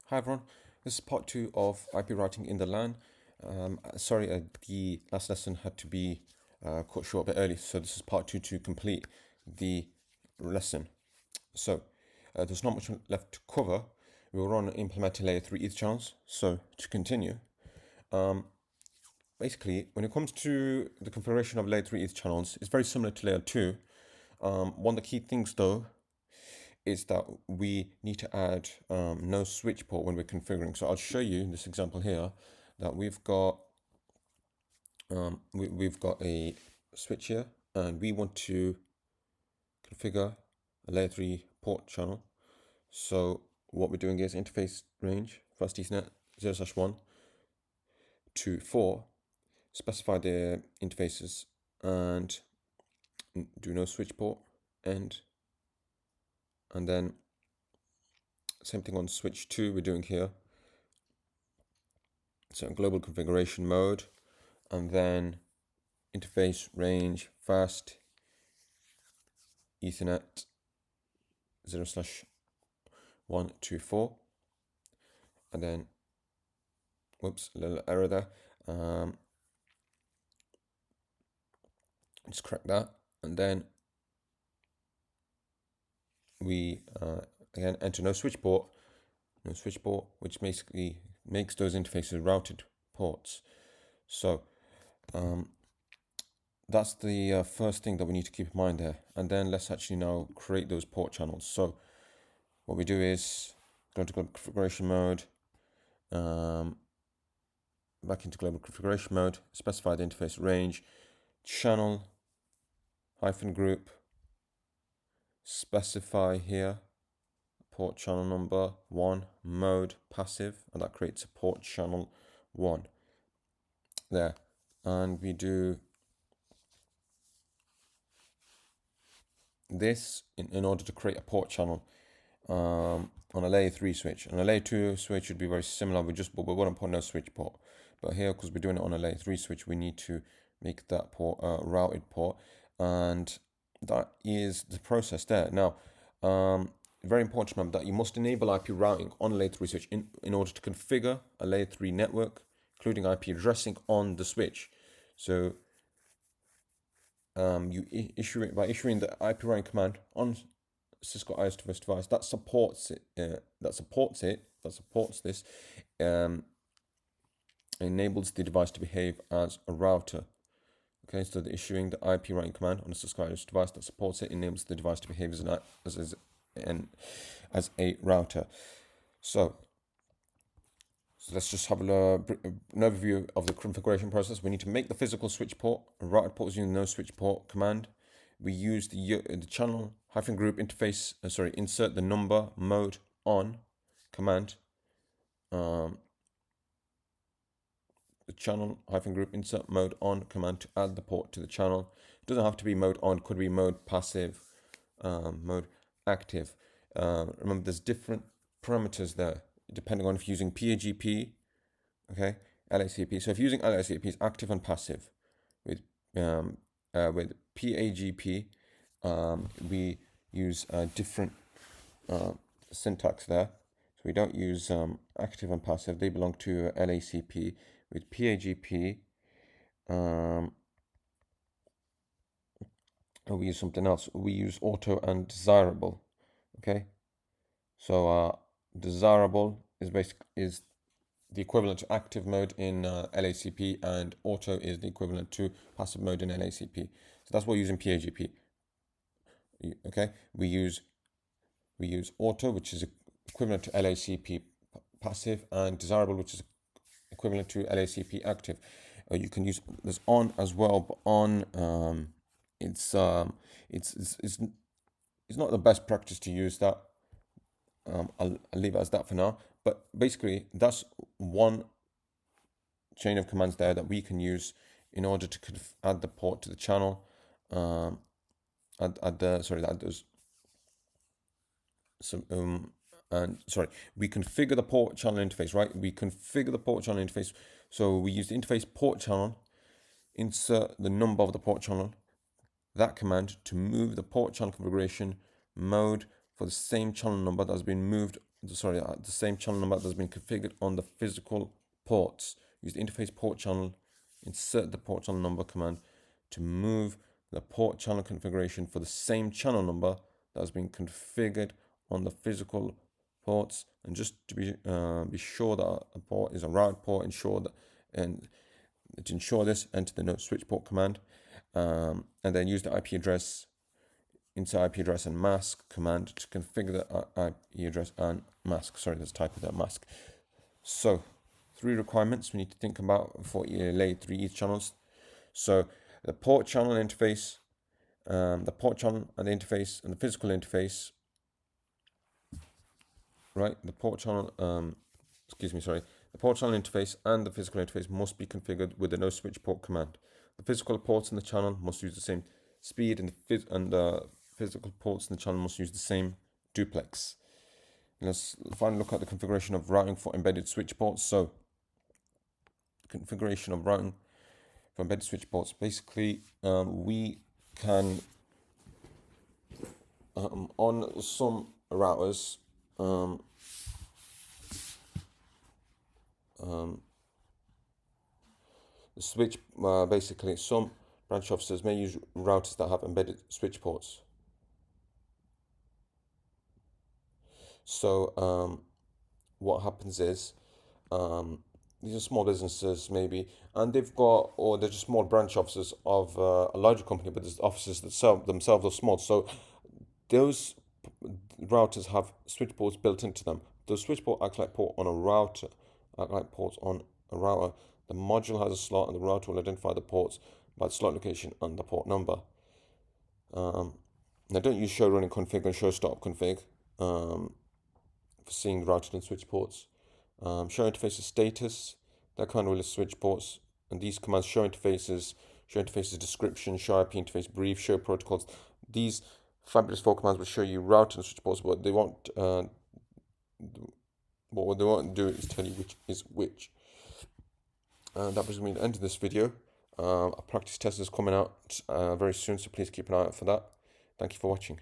Hi everyone, this is part 2 of IP routing in the LAN. Sorry, the last lesson had to be cut short a bit early, so this is part 2 to complete the lesson. So, there's not much left to cover. We will run implementing layer 3 Ether channels. So, to continue, basically, when it comes to the configuration of layer 3 Ether channels, it's very similar to layer 2. One of the key things though is that we need to add no switch port when we're configuring. So I'll show you in this example here that we've got a switch here, and we want to configure a layer 3 port channel. So what we're doing is interface range fast Ethernet 0/1 to 4, specify the interfaces and do no switch port and then same thing on switch 2 we're doing here. So global configuration mode, and then interface range fast Ethernet 0/1 to 4, and then whoops, a little error there. Just correct that, and then we again enter no switch port, which basically makes those interfaces routed ports. So that's the first thing that we need to keep in mind there. And then let's actually now create those port channels. So what we do is go into global configuration mode, back into global configuration mode, specify the interface range, channel -group, specify here port channel number 1, mode passive, and that creates a port channel 1 there. And we do this in order to create a port channel on a layer 3 switch. And a layer 2 switch would be very similar, but we wouldn't put no switch port. But here, because we're doing it on a layer 3 switch, we need to make that port routed port, and that is the process there. Now, very important to remember that you must enable IP routing on a layer 3 switch in order to configure a layer 3 network, including IP addressing on the switch. So you issue it by issuing the IP routing command on Cisco IS device that supports this, enables the device to behave as a router. Okay, so the issuing the IP routing command on a Cisco IS device that supports it enables the device to behave as a router. So let's just have an overview of the configuration process. We need to make the physical switch port, a routed port using the no switch port command. We use the channel -group interface, insert the number mode on command. The channel -group insert mode on command to add the port to the channel. It doesn't have to be mode on, could be mode passive, mode active. Remember, there's different parameters there depending on if you're using PAGP, okay, LACP. So if you're using LACP, it's active and passive. With PAGP, we use different syntax there. So we don't use active and passive. They belong to LACP. With PAGP, we use something else. We use auto and desirable. Okay, so desirable is the equivalent to active mode in LACP, and auto is the equivalent to passive mode in LACP. So that's what we're using PAGP. Okay, we use auto, which is equivalent to LACP passive, and desirable, which is equivalent to LACP active. You can use this on as well, but on it's not the best practice to use that. I'll leave it as that for now. But basically, that's one chain of commands there that we can use in order to add the port to the channel. We configure the port channel interface, right? We configure the port channel interface. So we use the interface port channel, insert the number of the port channel, that command to move the port channel configuration mode for the same channel number that has been moved the same channel number that's been configured on the physical ports. Use the interface port channel, insert the port channel number command to move the port channel configuration for the same channel number that has been configured on the physical ports. And just to be sure that a port is a route port, and to ensure this, enter the no switch port command, and then use the IP address, insert IP address and mask command to configure the IP address and mask. Sorry, let's type of that mask. So 3 requirements we need to think about for layer 3 each channels. So the port channel interface, the port channel and the interface and the physical interface, right? The port channel, the port channel interface and the physical interface must be configured with the no switch port command. The physical ports in the channel must use the same speed, and the physical ports in the channel must use the same duplex. Let's finally look at the configuration of routing for embedded switch ports. So, configuration of routing for embedded switch ports. Basically, we can on some routers, the switch, basically some branch officers may use routers that have embedded switch ports. So what happens is, these are small businesses maybe, and or they're just small branch offices of a larger company, but there's offices that themselves are small. So those routers have switch ports built into them. Those switch ports act like ports on a router. The module has a slot, and the router will identify the ports by the slot location and the port number. Now, don't use show running config and show stop config for seeing routed and switch ports. Show interfaces status, that kind of list switch ports, and these commands: show interfaces description, show IP interface brief, show protocols. These fabulous 4 commands will show you router and switch ports, but they won't. What they won't do is tell you which is which. And that brings me to the end of this video. A practice test is coming out very soon, so please keep an eye out for that. Thank you for watching.